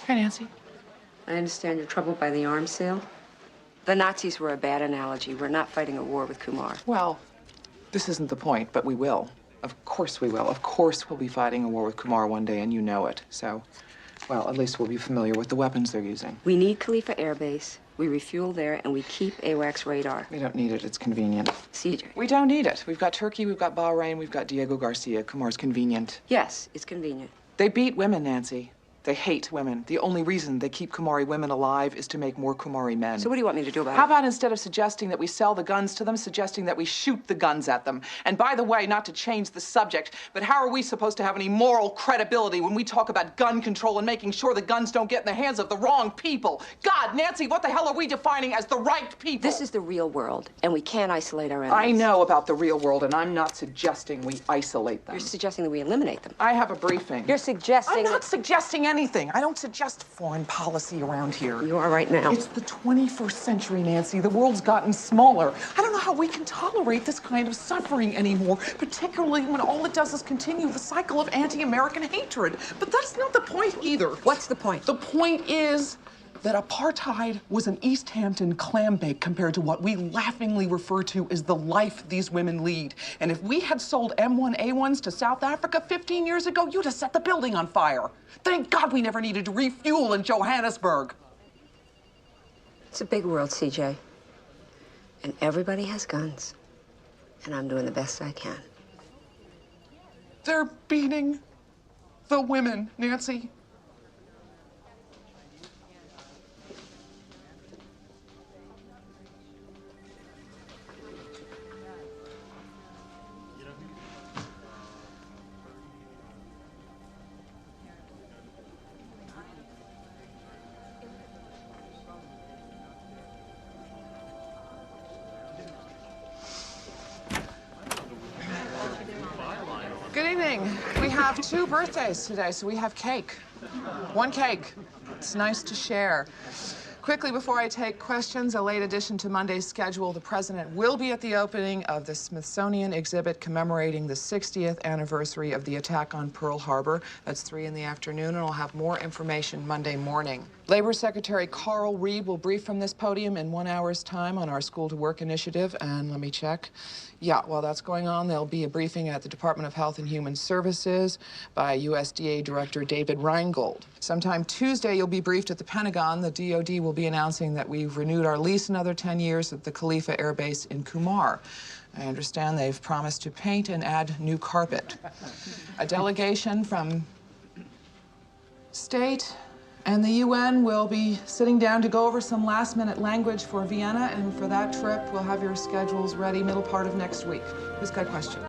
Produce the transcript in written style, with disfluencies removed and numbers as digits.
Hi, Nancy. I understand you're troubled by the arms sale. The Nazis were a bad analogy. We're not fighting a war with Kumar. Well, this isn't the point, but we will. Of course we will. Of course we'll be fighting a war with Kumar one day, and you know it. So, well, at least we'll be familiar with the weapons they're using. We need Khalifa Air Base. We refuel there, and we keep AWACS radar. We don't need it. It's convenient. CJ. We don't need it. We've got Turkey, we've got Bahrain, we've got Diego Garcia. Kumar's convenient. Yes, it's convenient. They beat women, Nancy. They hate women. The only reason they keep Kumari women alive is to make more Kumari men. So what do you want me to do about it? How about instead of suggesting that we sell the guns to them, suggesting that we shoot the guns at them? And by the way, not to change the subject, but how are we supposed to have any moral credibility when we talk about gun control and making sure the guns don't get in the hands of the wrong people? God, Nancy, what the hell are we defining as the right people? This is the real world, and we can't isolate our enemies. I know about the real world, and I'm not suggesting we isolate them. You're suggesting that we eliminate them. I have a briefing. You're suggesting... I'm not suggesting anything. I don't suggest foreign policy around here. You are right now. It's the 21st century, Nancy. The world's gotten smaller. I don't know how we can tolerate this kind of suffering anymore, particularly when all it does is continue the cycle of anti-American hatred. But that's not the point either. What's the point? The point is that apartheid was an East Hampton clam bake compared to what we laughingly refer to as the life these women lead. And if we had sold M1A1s to South Africa 15 years ago, you'd have set the building on fire. Thank God we never needed to refuel in Johannesburg. It's a big world, CJ. And everybody has guns. And I'm doing the best I can. They're beating the women, Nancy. Good evening. We have 2 birthdays today, so we have cake. 1 cake. It's nice to share. Quickly, before I take questions, a late addition to Monday's schedule, the president will be at the opening of the Smithsonian exhibit commemorating the 60th anniversary of the attack on Pearl Harbor. That's 3 in the afternoon, and I'll have more information Monday morning. Labor Secretary Carl Reed will brief from this podium in 1 hour's time on our School to Work initiative, and let me check. Yeah, while that's going on, there'll be a briefing at the Department of Health and Human Services by USDA Director David Reingold. Sometime Tuesday, you'll be briefed at the Pentagon. The DOD will be announcing that we've renewed our lease another 10 years at the Khalifa Air Base in Kumar. I understand they've promised to paint and add new carpet. A delegation from state and the UN will be sitting down to go over some last-minute language for Vienna, and for that trip, we'll have your schedules ready middle part of next week. Who's got a question?